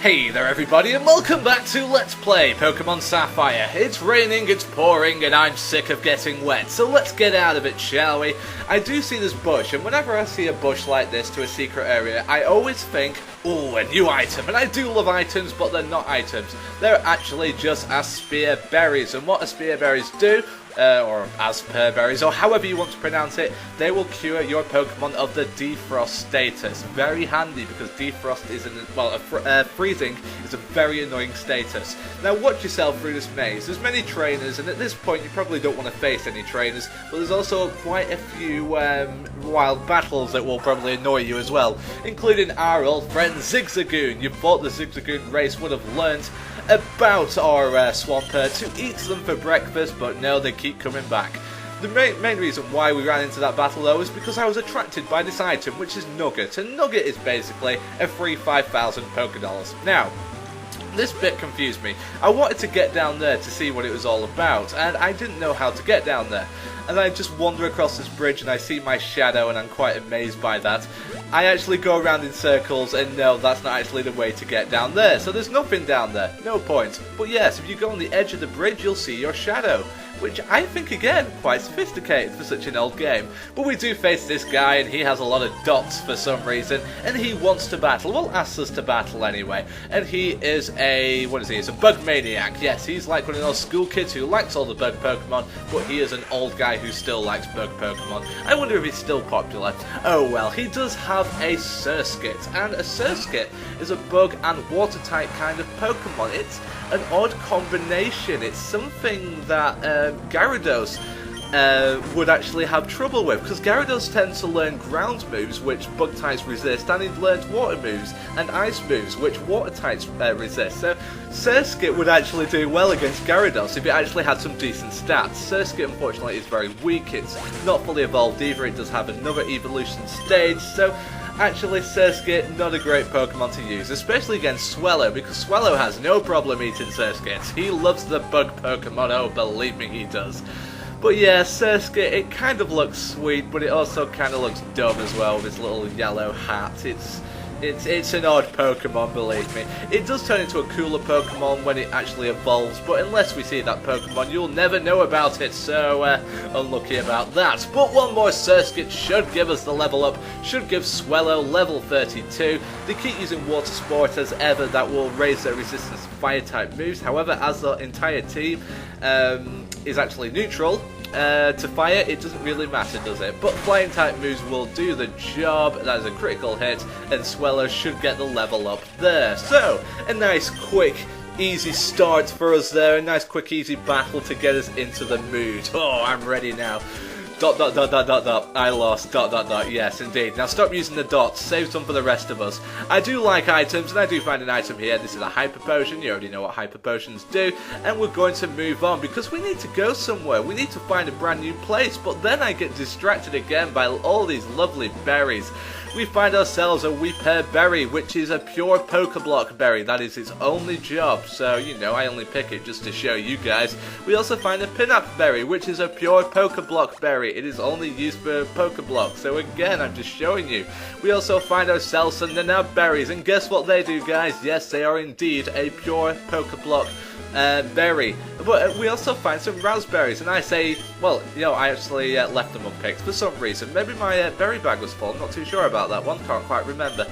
Hey there everybody, and welcome back to Let's Play Pokemon Sapphire. It's raining, it's pouring, and I'm sick of getting wet, so let's get out of it, shall we? I do see this bush, and whenever I see a bush like this to a secret area, I always think, ooh, a new item. And I do love items, but they're not items. They're actually just Aspire berries, and what Aspire berries do, or Aspire berries, or however you want to pronounce it, they will cure your Pokemon of the defrost status. Very handy, because defrost is freezing is a very annoying status. Now watch yourself through this maze. There's many trainers, and at this point you probably don't want to face any trainers, but there's also quite a few wild battles that will probably annoy you as well, including our old friend Zigzagoon. You thought the Zigzagoon race would have learned about our Swampert to eat them for breakfast, but no, they keep coming back. The main reason why we ran into that battle though is because I was attracted by this item, which is Nugget, and Nugget is basically a free 5,000 Pokédollars. Now, this bit confused me. I wanted to get down there to see what it was all about, and I didn't know how to get down there. And I just wander across this bridge and I see my shadow, and I'm quite amazed by that. I actually go around in circles, and no, that's not actually the way to get down there. So there's nothing down there, no point. But yes, if you go on the edge of the bridge, you'll see your shadow, which I think, again, quite sophisticated for such an old game. But we do face this guy, and he has a lot of dots for some reason, and he wants to battle. Well, asks us to battle anyway. And he is a, what is he? He's a bug maniac. Yes, he's like one of those school kids who likes all the bug Pokemon, but he is an old guy who still likes bug Pokemon. I wonder if he's still popular. Oh well, he does have a Surskit, and a Surskit is a bug and water type kind of Pokemon. It's an odd combination. It's something that Gyarados would actually have trouble with, because Gyarados tends to learn ground moves which bug types resist, and he learns water moves and ice moves which water types resist. So Surskit would actually do well against Gyarados if it actually had some decent stats. Surskit unfortunately is very weak, it's not fully evolved either, it does have another evolution stage, so actually Surskit, not a great Pokemon to use, especially against Swellow, because Swellow has no problem eating Surskits. He loves the bug Pokemon, oh believe me he does. But yeah, Surskit, it kind of looks sweet, but it also kind of looks dumb as well with his little yellow hat. It's an odd Pokemon, believe me. It does turn into a cooler Pokemon when it actually evolves, but unless we see that Pokemon, you'll never know about it, so unlucky about that. But one more Surskit should give us the level up, should give Swellow level 32. They keep using Water Sport as ever, that will raise their resistance to Fire-type moves. However, as the entire team is actually neutral to fire, it doesn't really matter, does it? But flying type moves will do the job. That is a critical hit, and Swellow should get the level up there. So, a nice quick easy start for us there, a nice quick easy battle to get us into the mood. Oh, I'm ready now. ... I lost ... Yes, indeed. Now stop using the dots. Save some for the rest of us. I do like items, and I do find an item here. This is a Hyper Potion. You already know what Hyper Potions do. And we're going to move on, because we need to go somewhere. We need to find a brand new place. But then I get distracted again by all these lovely berries. We find ourselves a Weeper berry, which is a pure Pokeblock berry. That is its only job, so, you know, I only pick it just to show you guys. We also find a Pinap berry, which is a pure Pokeblock berry. It is only used for Pokeblock, so again, I'm just showing you. We also find ourselves some Nanab berries, and guess what they do, guys? Yes, they are indeed a pure Pokeblock berry. But we also find some raspberries, and I say, well, you know, I actually left them unpicked for some reason. Maybe my berry bag was full, I'm not too sure about that one, can't quite remember.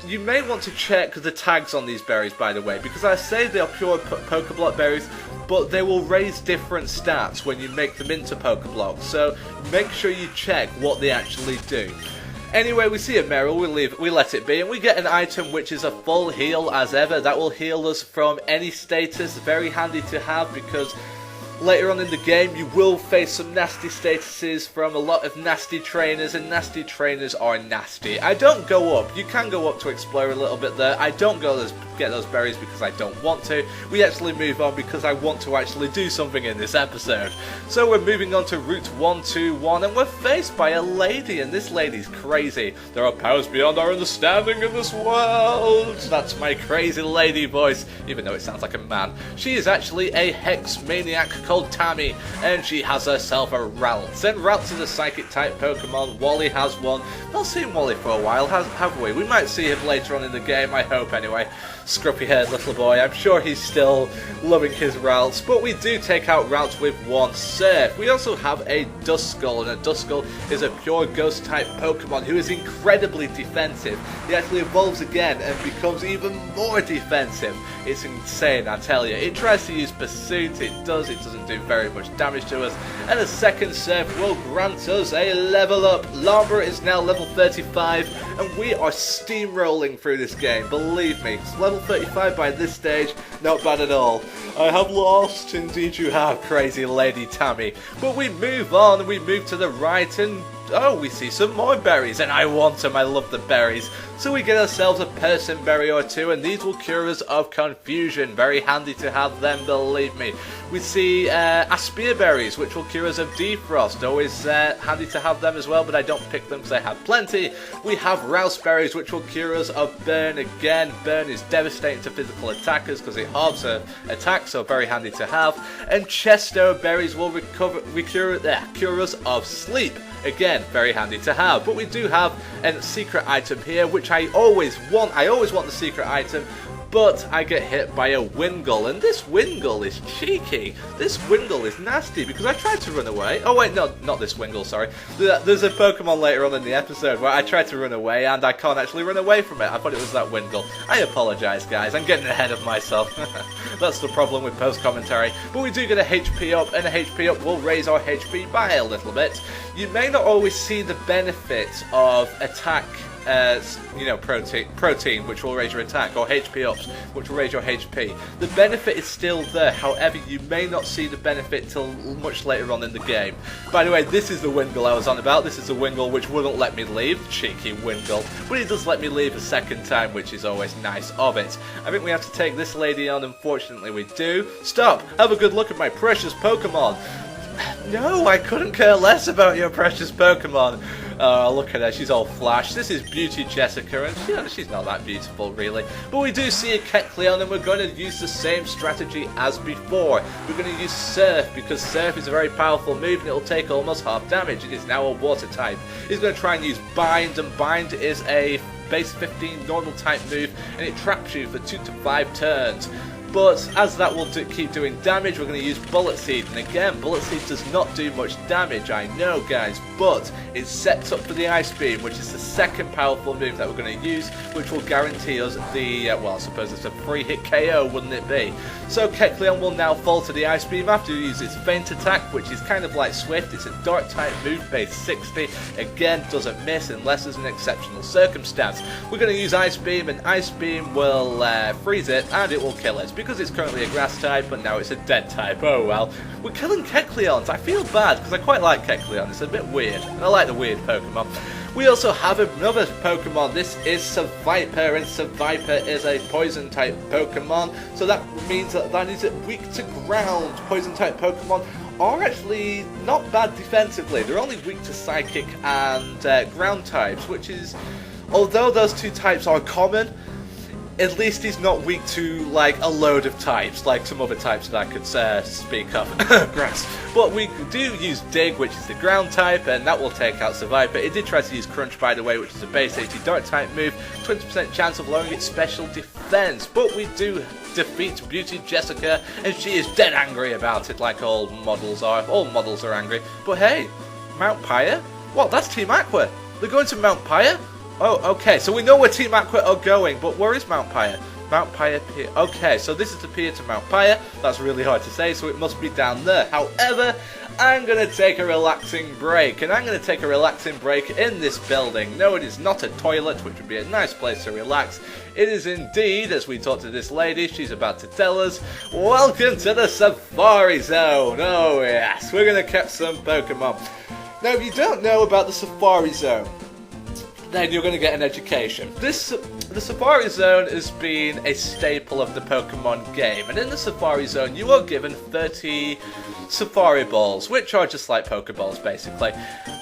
You may want to check the tags on these berries, by the way, because I say they are pure Pokeblock berries, but they will raise different stats when you make them into Pokeblocks, so make sure you check what they actually do. Anyway, we see a Meryl, we let it be, and we get an item which is a full heal as ever. That will heal us from any status. Very handy to have, because later on in the game you will face some nasty statuses from a lot of nasty trainers, and nasty trainers are nasty. I don't go up. You can go up to explore a little bit there. I don't go get those berries because I don't want to. We actually move on because I want to actually do something in this episode. So we're moving on to Route 121, and we're faced by a lady, and this lady's crazy. There are powers beyond our understanding in this world. That's my crazy lady voice, even though it sounds like a man. She is actually a hex maniac called Tammy, and she has herself a Ralts. And Ralts is a psychic type Pokemon. Wally has one. Not seen Wally for a while, have we? We might see him later on in the game, I hope anyway. scruffy-haired little boy. I'm sure he's still loving his routes, but we do take out routes with one Surf. We also have a Duskull, and a Duskull is a pure Ghost-type Pokemon who is incredibly defensive. He actually evolves again and becomes even more defensive. It's insane, I tell you. It tries to use Pursuit, it doesn't do very much damage to us, and a second Surf will grant us a level up. Lamba is now level 35, and we are steamrolling through this game, believe me. It's level 35 by this stage, not bad at all. I have lost, indeed you have, crazy Lady Tammy. But we move on, we move to the right, and oh, we see some more berries, and I want them, I love the berries. So we get ourselves a person berry or two, and these will cure us of confusion. Very handy to have them, believe me. We see Aspia berries, which will cure us of defrost. Always handy to have them as well, but I don't pick them because I have plenty. We have Rouse berries, which will cure us of burn again. Burn is devastating to physical attackers because it halves her attack, so very handy to have. And Chesto berries will cure us of sleep. Again, very handy to have. But we do have a secret item here, which I always want. I always want the secret item, but I get hit by a Wingull, and this Wingull is cheeky. This Wingull is nasty because I tried to run away. Oh wait, no, not this Wingull, sorry. There's a Pokemon later on in the episode where I tried to run away and I can't actually run away from it. I thought it was that Wingull. I apologise, guys. I'm getting ahead of myself. That's the problem with post-commentary. But we do get a HP up, and a HP up will raise our HP by a little bit. You may not always see the benefit of attack, protein, which will raise your attack, or HP ups, which will raise your HP. The benefit is still there, however, you may not see the benefit till much later on in the game. By the way, this is the Wingull I was on about. This is the Wingull which wouldn't let me leave, cheeky Wingull, but it does let me leave a second time, which is always nice of it. I think we have to take this lady on, unfortunately we do. Stop! Have a good look at my precious Pokemon! No, I couldn't care less about your precious Pokemon. Oh, look at her, she's all flash. This is Beauty Jessica, and she's not that beautiful, really. But we do see a Kecleon, and we're going to use the same strategy as before. We're going to use Surf, because Surf is a very powerful move, and it'll take almost half damage. It is now a water type. He's going to try and use Bind, and Bind is a base 15 normal type move, and it traps you for 2 to 5 turns. But as that will keep doing damage, we're going to use Bullet Seed. And again, Bullet Seed does not do much damage, I know, guys, but it sets up for the Ice Beam, which is the second powerful move that we're going to use, which will guarantee us the, well, I suppose it's a 3-hit KO, wouldn't it be? So Kecleon will now fall to the Ice Beam after he uses Feint Attack, which is kind of like Swift. It's a Dark type move, base 60. Again, doesn't miss unless there's an exceptional circumstance. We're going to use Ice Beam, and Ice Beam will freeze it, and it will kill it. Because it's currently a grass type, but now it's a dead type. Oh well. We're killing Kecleons. I feel bad because I quite like Kecleon. It's a bit weird, and I like the weird Pokemon. We also have another Pokemon. This is Sapphire, and Sapphire is a poison type Pokemon. So that means that is weak to ground. Poison type Pokemon are actually not bad defensively. They're only weak to Psychic and ground types, which is, although those two types are common, at least he's not weak to, like, a load of types, like some other types that I could speak of. Grass. But we do use Dig, which is the ground type, and that will take out Survivor. It did try to use Crunch, by the way, which is a base 80 Dark type move, 20% chance of lowering its special defense. But we do defeat Beauty Jessica, and she is dead angry about it, like all models are. All models are angry. But hey, Mt Pyre? What, that's Team Aqua. They're going to Mt Pyre? Oh, okay, so we know where Team Aqua are going, but where is Mt Pyre? Mt Pyre Pier. Okay, so this is the pier to Mt Pyre. That's really hard to say, so it must be down there. However, I'm going to take a relaxing break, and I'm going to take a relaxing break in this building. No, it is not a toilet, which would be a nice place to relax. It is indeed, as we talk to this lady, she's about to tell us, welcome to the Safari Zone. Oh yes, we're going to catch some Pokemon. Now, if you don't know about the Safari Zone, then you're going to get an education. The Safari Zone has been a staple of the Pokemon game, and in the Safari Zone you are given 30 Safari Balls, which are just like Pokeballs basically.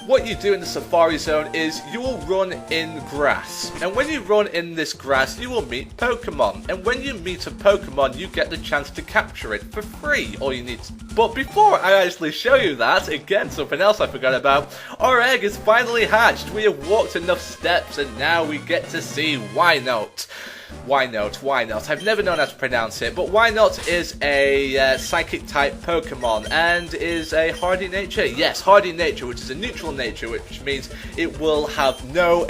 What you do in the Safari Zone is you will run in grass, and when you run in this grass you will meet Pokemon, and when you meet a Pokemon you get the chance to capture it for free. All you need to... But before I actually show you that, again, something else I forgot about, our egg is finally hatched. We have walked enough steps and now we get to see Wynote. Wynote, Wynote. I've never known how to pronounce it, but Wynote is a Psychic-type Pokemon and is a Hardy Nature. Yes, Hardy Nature, which is a neutral nature, which means it will have no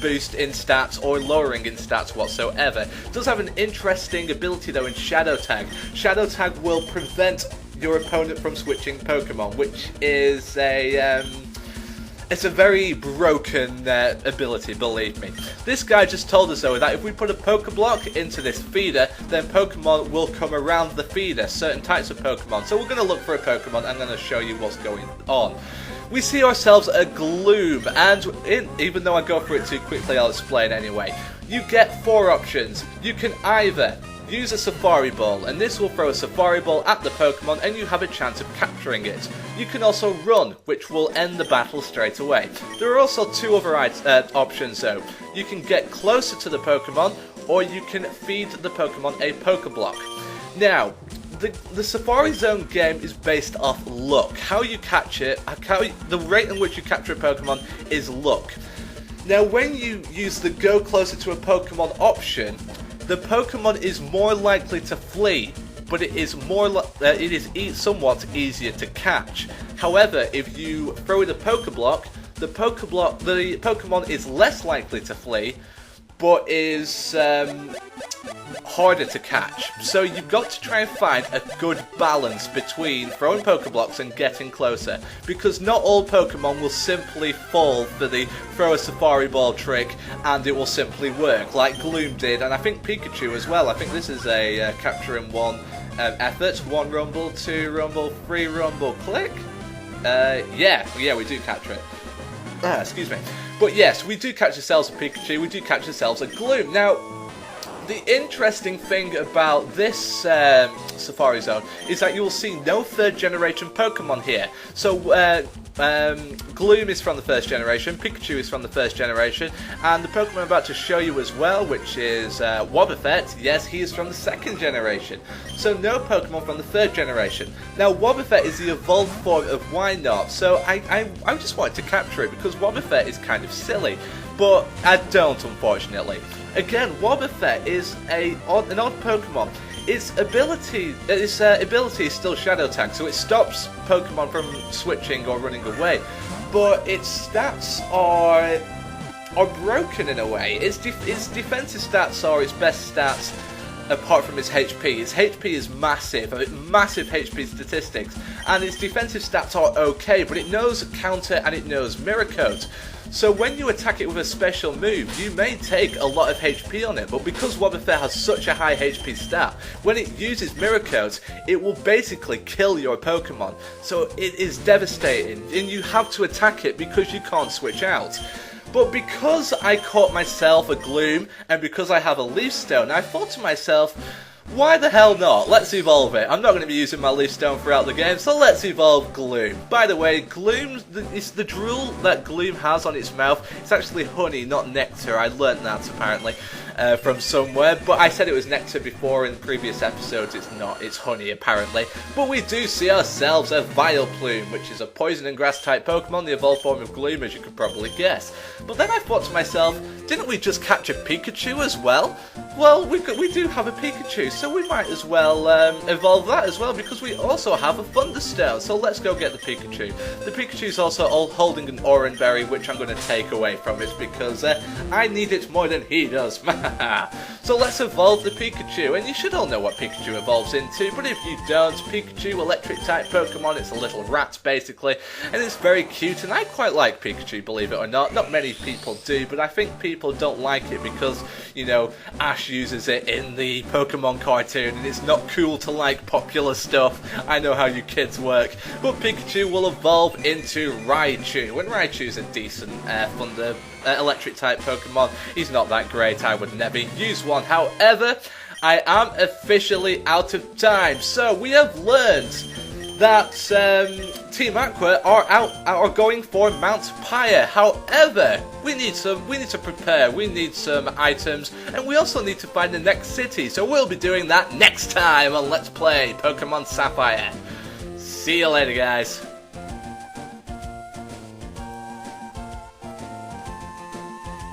boost in stats or lowering in stats whatsoever. It does have an interesting ability though in Shadow Tag. Shadow Tag will prevent your opponent from switching Pokemon, which is it's a very broken ability, believe me. This guy just told us though that if we put a Pokeblock into this feeder, then Pokemon will come around the feeder, certain types of Pokemon. So we're going to look for a Pokemon, I'm going to show you what's going on. We see ourselves a Gloom, and even though I go through it too quickly, I'll explain anyway. You get 4 options. You can either use a Safari Ball, and this will throw a Safari Ball at the Pokemon and you have a chance of capturing it. You can also run, which will end the battle straight away. There are also 2 other options though. You can get closer to the Pokemon, or you can feed the Pokemon a Pokeblock. Now, the Safari Zone game is based off luck. How you catch it, the rate in which you capture a Pokemon is luck. Now, when you use the go closer to a Pokemon option, the Pokemon is more likely to flee, but it is somewhat easier to catch. However, if you throw in a Pokeblock, the Pokemon is less likely to flee, but is harder to catch. So you've got to try and find a good balance between throwing Pokeblocks and getting closer, because not all Pokemon will simply fall for the throw a Safari Ball trick and it will simply work, like Gloom did, and I think Pikachu as well. I think this is a capture in 1 effort. 1 Rumble, 2 Rumble, 3 Rumble, click. Yeah, we do capture it. Excuse me. But yes, we do catch ourselves a Pikachu, we do catch ourselves a Gloom. Now, the interesting thing about this Safari Zone is that you will see no 3rd generation Pokemon here. So Gloom is from the 1st generation, Pikachu is from the 1st generation, and the Pokemon I'm about to show you as well, which is Wobbuffet, yes, he is from the 2nd generation. So no Pokemon from the 3rd generation. Now Wobbuffet is the evolved form of Wynote, so I just wanted to capture it because Wobbuffet is kind of silly, but I don't, unfortunately. Again, Wobbuffet is an odd Pokemon. Its ability is still Shadow Tag, so it stops Pokemon from switching or running away. But its stats are broken in a way. Its defensive stats are its best stats, apart from its HP. Its HP is massive HP statistics, and its defensive stats are okay, but it knows counter and it knows mirror coat. So when you attack it with a special move, you may take a lot of HP on it, but because Wobbuffet has such a high HP stat, when it uses Mirror Coat, it will basically kill your Pokemon. So it is devastating, and you have to attack it because you can't switch out. But because I caught myself a Gloom, and because I have a Leaf Stone, I thought to myself, why the hell not? Let's evolve it. I'm not going to be using my Leaf Stone throughout the game, so let's evolve Gloom. By the way, Gloom, it's the drool that Gloom has on its mouth. It's actually honey, not nectar. I learnt that apparently from somewhere, but I said it was nectar before in previous episodes. It's not. It's honey apparently. But we do see ourselves a Vileplume, which is a poison and grass type Pokemon, the evolved form of Gloom, as you could probably guess. But then I thought to myself, didn't we just catch a Pikachu as well? Well, we do have a Pikachu, so we might as well evolve that as well, because we also have a Thunderstone. So let's go get the Pikachu. The Pikachu's also holding an Orange Berry, which I'm going to take away from it because I need it more than he does. So let's evolve the Pikachu, and you should all know what Pikachu evolves into, but if you don't, Pikachu, electric type Pokemon, it's a little rat basically, and it's very cute, and I quite like Pikachu, believe it or not. Not many people do, but I think people don't like it because, you know, Ash uses it in the Pokemon cartoon, and it's not cool to like popular stuff. I know how you kids work. But Pikachu will evolve into Raichu, and Raichu's a decent thunder electric type Pokemon. He's not that great, I would never use one. However, I am officially out of time, so we have learned that Team Aqua are going for Mt Pyre. However, we need to prepare, we need some items, and we also need to find the next city, so we'll be doing that next time on Let's Play Pokemon Sapphire. See you later, guys.